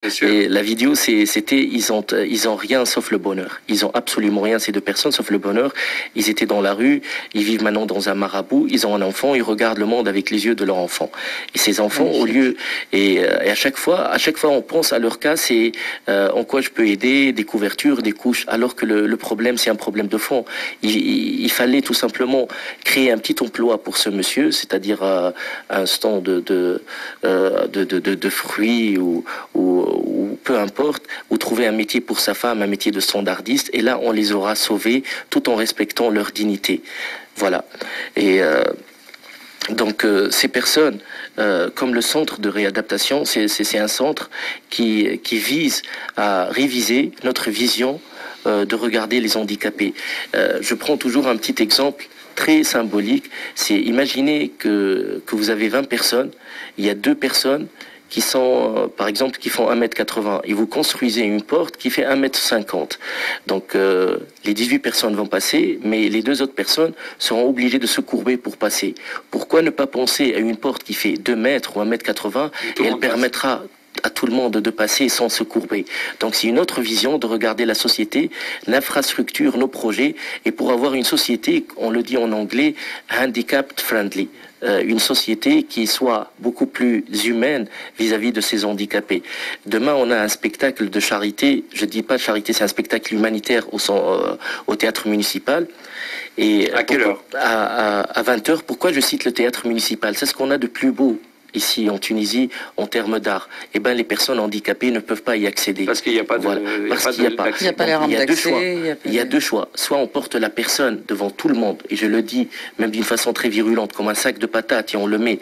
Bien sûr. Et la vidéo, c'était, ils ont rien sauf le bonheur. Ils ont absolument rien, ces deux personnes, sauf le bonheur. Ils étaient dans la rue, ils vivent maintenant dans un marabout, ils ont un enfant, ils regardent le monde avec les yeux de leur enfant. Et ces enfants, au lieu, et à chaque fois, on pense à leur cas, c'est en quoi je peux aider, des couvertures, des couches, alors que le problème, c'est un problème de fond. Il fallait tout simplement créer un petit emploi pour ce monsieur, c'est-à-dire un stand de fruits ou peu importe, ou trouver un métier pour sa femme, un métier de standardiste, et là on les aura sauvés tout en respectant leur dignité. Voilà. Et donc ces personnes, comme le centre de réadaptation, c'est un centre qui vise à réviser notre vision de regarder les handicapés. Je prends toujours un petit exemple très symbolique, c'est imaginer que vous avez 20 personnes, il y a 2 personnes qui sont, par exemple, qui font 1,80 m et vous construisez une porte qui fait 1,50 m. Donc, les 18 personnes vont passer, mais les 2 autres personnes seront obligées de se courber pour passer. Pourquoi ne pas penser à une porte qui fait 2 mètres ou 1,80 m et elle permettra à tout le monde de passer sans se courber. Donc c'est une autre vision de regarder la société, l'infrastructure, nos projets, et pour avoir une société, on le dit en anglais, handicap friendly. Une société qui soit beaucoup plus humaine vis-à-vis de ces handicapés. Demain, on a un spectacle de charité. Je dis pas de charité, c'est un spectacle humanitaire au théâtre municipal. Et à quelle heure? À 20 h. Pourquoi je cite le théâtre municipal? C'est ce qu'on a de plus beau ici en Tunisie en termes d'art. Eh ben les personnes handicapées ne peuvent pas y accéder. Parce qu'il n'y a pas de, voilà. Parce qu'il n'y a pas. Il n'y a pas les rampes d'accès. Il y a 2 choix. Soit on porte la personne devant tout le monde, et je le dis même d'une façon très virulente, comme un sac de patates, et on le met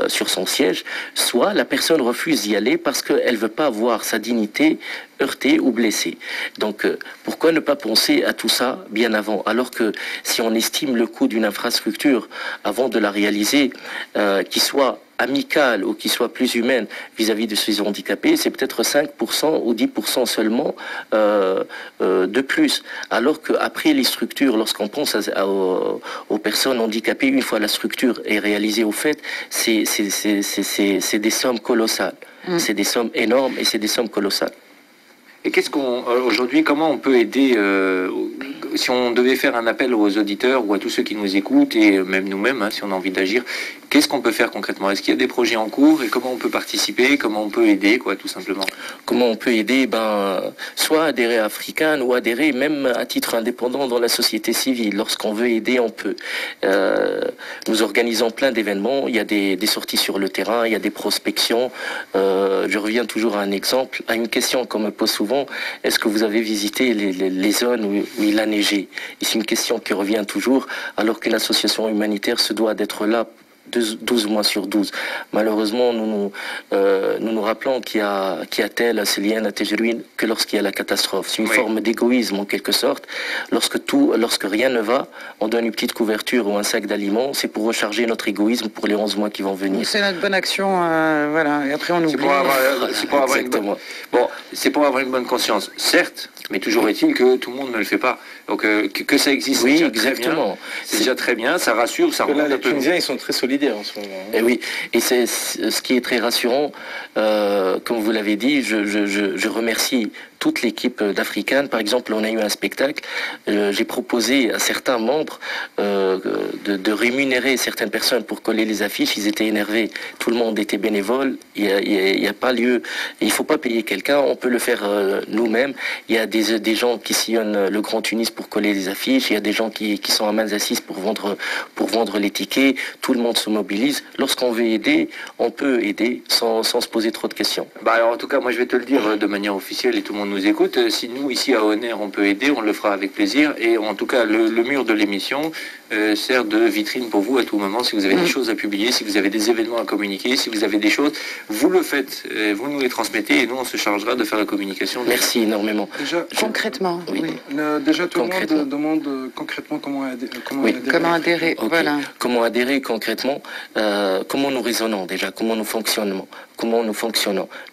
sur son siège. Soit la personne refuse d'y aller parce qu'elle veut pas voir sa dignité heurtée ou blessée. Donc pourquoi ne pas penser à tout ça bien avant? Alors que si on estime le coût d'une infrastructure avant de la réaliser, qui soit amicale ou qui soit plus humaine vis-à-vis de ces handicapés, c'est peut-être 5% ou 10% seulement de plus. Alors qu'après les structures, lorsqu'on pense aux personnes handicapées, une fois la structure est réalisée au fait, c'est des sommes colossales. C'est des sommes énormes et c'est des sommes colossales. Et aujourd'hui, comment on peut aider, si on devait faire un appel aux auditeurs ou à tous ceux qui nous écoutent, et même nous-mêmes, hein, si on a envie d'agir, qu'est-ce qu'on peut faire concrètement? Est-ce qu'il y a des projets en cours et comment on peut participer, comment on peut aider, quoi, tout simplement? Comment on peut aider? Soit adhérer à Africaine ou adhérer même à titre indépendant dans la société civile. Lorsqu'on veut aider, on peut. Nous organisons plein d'événements. Il y a des sorties sur le terrain, il y a des prospections. Je reviens toujours à un exemple, à une question qu'on me pose souvent. Est-ce que vous avez visité les zones où il a neigé? Et c'est une question qui revient toujours, alors qu'une association humanitaire se doit d'être là 12 mois sur 12. Malheureusement, nous nous rappelons qu'il y a tel, à Célienne, à Téjerouine, que lorsqu'il y a la catastrophe. C'est une forme d'égoïsme en quelque sorte. Lorsque rien ne va, on donne une petite couverture ou un sac d'aliments, c'est pour recharger notre égoïsme pour les 11 mois qui vont venir. C'est notre bonne action, voilà. Et après on oublie. C'est pour avoir une bonne conscience, certes, mais toujours est-il que tout le monde ne le fait pas. Donc que ça existe, oui, c'est exactement. C'est déjà très bien, ça rassure, ça rend là, les Tunisiens, ils sont très solidaires en ce moment. Et oui, et c'est ce qui est très rassurant. Comme vous l'avez dit, je remercie toute l'équipe d'Africaine. Par exemple, on a eu un spectacle. J'ai proposé à certains membres de rémunérer certaines personnes pour coller les affiches. Ils étaient énervés. Tout le monde était bénévole. Il y a pas lieu. Il faut pas payer quelqu'un. On peut le faire nous-mêmes. Il y a des gens qui sillonnent le Grand Tunis pour coller les affiches. Il y a des gens qui sont à mains assises pour vendre les tickets. Tout le monde se mobilise. Lorsqu'on veut aider, on peut aider sans se poser trop de questions. Alors, en tout cas, moi je vais te le dire de manière officielle et tout le monde nous écoute. Si nous, ici à Honner, on peut aider, on le fera avec plaisir. Et en tout cas, le mur de l'émission sert de vitrine pour vous à tout moment. Si vous avez des choses à publier, si vous avez des événements à communiquer, si vous avez des choses, vous le faites, vous nous les transmettez et nous, on se chargera de faire la communication. Merci énormément. Déjà, concrètement, oui. Déjà, tout le monde demande concrètement comment adhérer. Comment adhérer, okay. Voilà. Comment adhérer concrètement, comment nous raisonnons déjà, comment nous fonctionnons.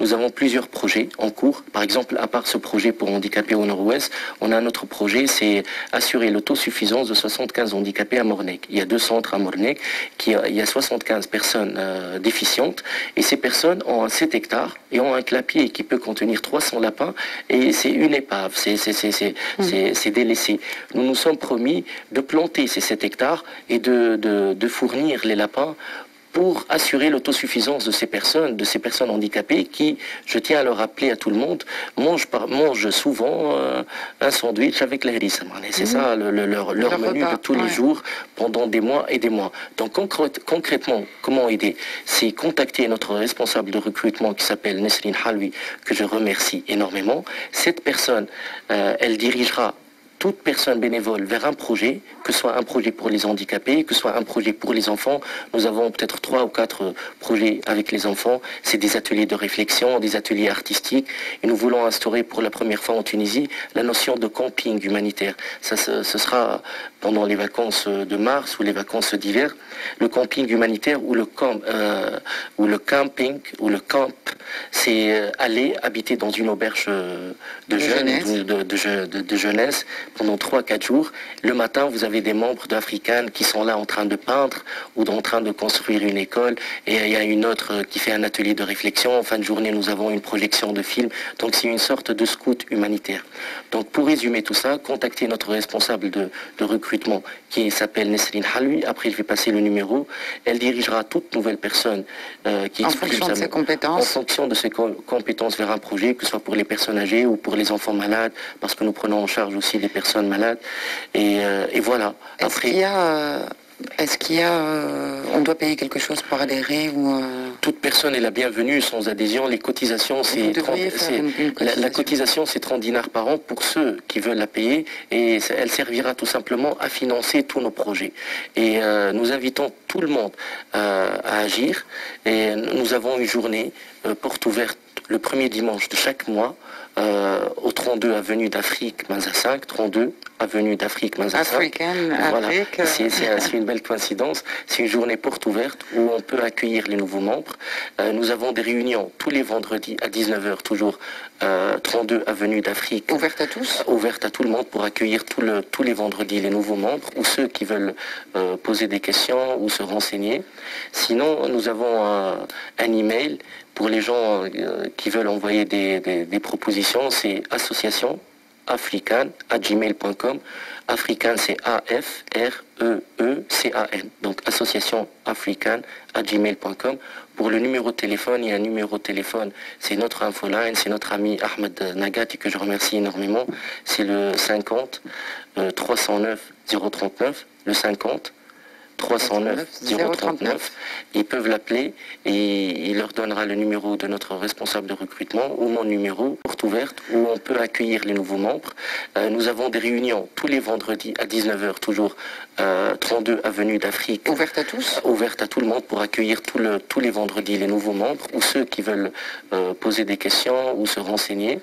Nous avons plusieurs projets en cours. Par exemple, à part ce projet pour handicapés au Nord-Ouest, on a un autre projet, c'est assurer l'autosuffisance de 75 handicapés handicapés à Mornec. Il y a 2 centres à Mornec, il y a 75 personnes déficientes, et ces personnes ont 7 hectares et ont un clapier qui peut contenir 300 lapins, et c'est une épave, c'est délaissé. Nous nous sommes promis de planter ces 7 hectares et de fournir les lapins pour assurer l'autosuffisance de ces personnes handicapées qui, je tiens à le rappeler à tout le monde, mangent souvent un sandwich avec la hérissa. C'est ça leur menu de tous les jours pendant des mois et des mois. Donc concrètement, comment aider? C'est contacter notre responsable de recrutement qui s'appelle Nesrine Halwi, que je remercie énormément. Cette personne, elle dirigera toute personne bénévole vers un projet, que ce soit un projet pour les handicapés, que ce soit un projet pour les enfants. Nous avons peut-être 3 ou 4 projets avec les enfants. C'est des ateliers de réflexion, des ateliers artistiques. Et nous voulons instaurer pour la première fois en Tunisie la notion de camping humanitaire. Ça, ce sera pendant les vacances de mars ou les vacances d'hiver. Le camping humanitaire ou le camping, ou le camp, c'est aller habiter dans une auberge de jeunesse pendant 3-4 jours. Le matin, vous avez des membres d'Africaine qui sont là en train de peindre ou en train de construire une école. Et il y a une autre qui fait un atelier de réflexion. En fin de journée, nous avons une projection de film. Donc c'est une sorte de scout humanitaire. Donc pour résumer tout ça, contactez notre responsable de recrutement qui s'appelle Nesrine Halwi. Après, je vais passer le numéro. Elle dirigera toute nouvelle personne qui exprime en fonction de ses compétences vers un projet, que ce soit pour les personnes âgées ou pour les enfants malades, parce que nous prenons en charge aussi les personnes malades. Et voilà. Est-ce qu'il y a, on doit payer quelque chose pour adhérer ou Toute personne est la bienvenue sans adhésion. Les cotisations, c'est 30, la cotisation, c'est 30 dinars par an pour ceux qui veulent la payer, et elle servira tout simplement à financer tous nos projets. Et nous invitons tout le monde à agir. Et nous avons une journée porte ouverte le premier dimanche de chaque mois au 32 avenue d'Afrique, Manza 5, 32 avenue d'Afrique, Manza 5. Voilà. C'est une belle coïncidence. C'est une journée porte ouverte où on peut accueillir les nouveaux membres. Nous avons des réunions tous les vendredis à 19h, toujours 32 avenue d'Afrique. Ouverte à tous? Ouverte à tout le monde pour accueillir tous les vendredis les nouveaux membres ou ceux qui veulent poser des questions ou se renseigner. Sinon, nous avons un email pour les gens qui veulent envoyer des propositions, c'est associationafrican@gmail.com. African, c'est AFREECAN. Donc associationafrican@gmail.com. Pour le numéro de téléphone, il y a un numéro de téléphone, c'est notre infoline, c'est notre ami Ahmed Nagati que je remercie énormément. C'est le 50 309 039, le 50 309 039. Ils peuvent l'appeler et il leur donnera le numéro de notre responsable de recrutement ou mon numéro, porte ouverte, où on peut accueillir les nouveaux membres. Nous avons des réunions tous les vendredis à 19h, toujours 32 avenue d'Afrique. Ouverte à tous? Ouverte à tout le monde pour accueillir tous les vendredis les nouveaux membres ou ceux qui veulent poser des questions ou se renseigner.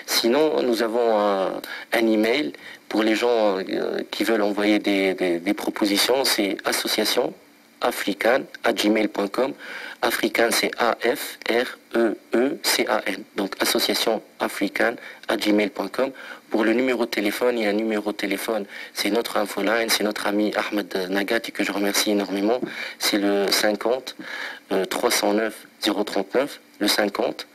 Sinon, nous avons un email pour les gens qui veulent envoyer des propositions, c'est associationafrican@gmail.com. African, c'est AFREECAN. Donc associationafrican@gmail.com. Pour le numéro de téléphone, il y a un numéro de téléphone, c'est notre infoline, c'est notre ami Ahmed Nagati que je remercie énormément. C'est le 50 309 039, le 50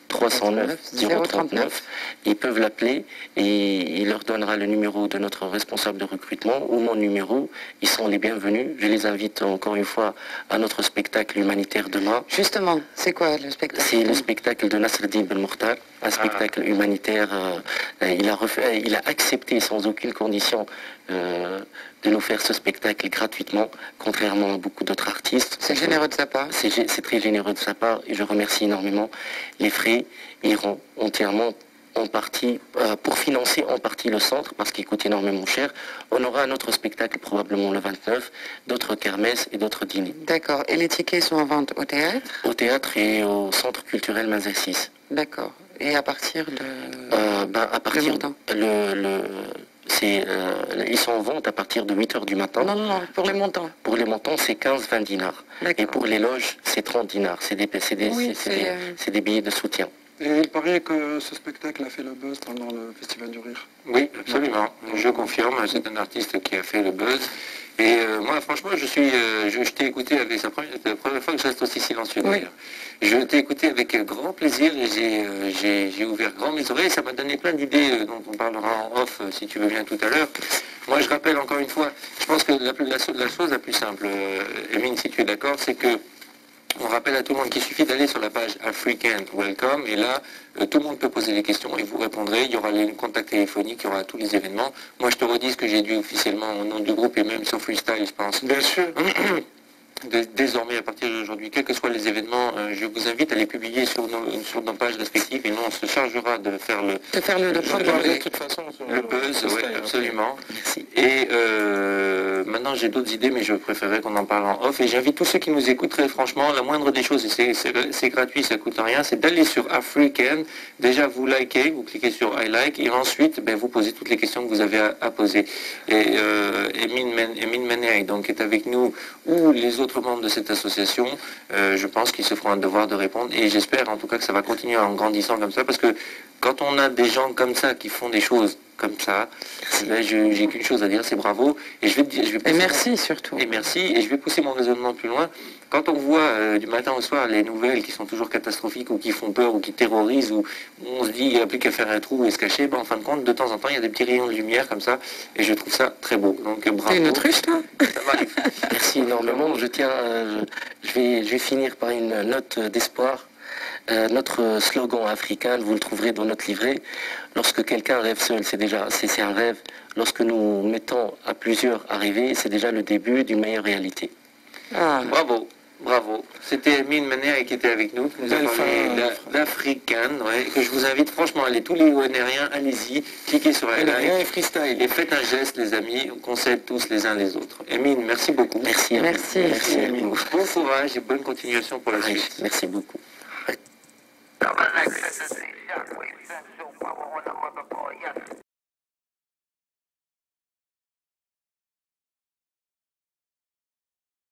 309 039. Ils peuvent l'appeler et il leur donnera le numéro de notre responsable de recrutement ou mon numéro. Ils sont les bienvenus. Je les invite encore une fois à notre spectacle humanitaire demain. Justement, c'est quoi le spectacle? C'est le spectacle de Nasreddin Ben Mokhtar, un spectacle humanitaire. Il a accepté sans aucune condition de nous faire ce spectacle gratuitement, contrairement à beaucoup d'autres artistes. C'est généreux de sa part. C'est très généreux de sa part et je remercie énormément. Les frais iront entièrement en partie, pour financer en partie le centre, parce qu'il coûte énormément cher. On aura un autre spectacle probablement le 29, d'autres kermesses et d'autres dîners. D'accord. Et les tickets sont en vente au théâtre? Au théâtre et au centre culturel Manza 6. D'accord. Et à partir de... à partir montant ils sont en vente à partir de 8h du matin. Non, pour les montants. Pour les montants, c'est 15-20 dinars. Et pour les loges, c'est 30 dinars. C'est des billets de soutien. Et il paraît que ce spectacle a fait le buzz pendant le Festival du Rire. Oui, absolument. Je confirme, c'est un artiste qui a fait le buzz. Et moi, franchement, je t'ai écouté avec c'est la première fois que je reste aussi silencieux. Oui. D'ailleurs. Je t'ai écouté avec grand plaisir et j'ai ouvert grand mes oreilles. Ça m'a donné plein d'idées dont on parlera en off, si tu veux bien, tout à l'heure. Moi, je rappelle encore une fois, je pense que la chose la plus simple, Emine, si tu es d'accord, c'est que on rappelle à tout le monde qu'il suffit d'aller sur la page African Welcome et là, tout le monde peut poser des questions et vous répondrez. Il y aura les contacts téléphoniques, il y aura tous les événements. Moi, je te redis ce que j'ai dit officiellement au nom du groupe et même sur Freestyle, je pense. Bien sûr. Désormais, à partir d'aujourd'hui, quels que soient les événements, je vous invite à les publier sur nos pages respectives et nous, on se chargera de faire le De toute façon, le buzz, oui, absolument. Merci. Et maintenant, j'ai d'autres idées, mais je préférerais qu'on en parle en off. Et j'invite tous ceux qui nous écoutent, très franchement, la moindre des choses, et c'est gratuit, ça coûte rien, c'est d'aller sur African. Déjà, vous likez, vous cliquez sur I like, et ensuite, vous posez toutes les questions que vous avez à poser. Et Emine Menei, donc, est avec nous, ou les autres membres de cette association, je pense qu'ils se feront un devoir de répondre. Et j'espère, en tout cas, que ça va continuer en grandissant comme ça, parce que quand on a des gens comme ça qui font des choses comme ça, j'ai qu'une chose à dire, c'est bravo. Et je vais te dire, Et merci surtout. Et merci. Et je vais pousser mon raisonnement plus loin. Quand on voit du matin au soir les nouvelles qui sont toujours catastrophiques ou qui font peur ou qui terrorisent, ou on se dit il n'y a plus qu'à faire un trou et se cacher, en fin de compte, de temps en temps, il y a des petits rayons de lumière comme ça. Et je trouve ça très beau. Donc bravo. T'es une autruche, toi? Ça m'arrive. Merci énormément. Je tiens, je vais finir par une note d'espoir. Notre slogan africain, vous le trouverez dans notre livret. Lorsque quelqu'un rêve seul, c'est un rêve. Lorsque nous mettons à plusieurs à rêver, c'est déjà le début d'une meilleure réalité. Ah. Bravo. Bravo. C'était Emine Menei qui était avec nous, qui nous a parlé d'African, que je vous invite franchement à aller, tous les ONRiens, allez-y, cliquez sur la like et freestyle. et faites un geste, les amis, qu'on s'aide tous les uns les autres. Emine, merci beaucoup. Merci. Merci. Merci Emine. Bon courage et bonne continuation pour la suite. Merci beaucoup. Shockwave, sensation, power on a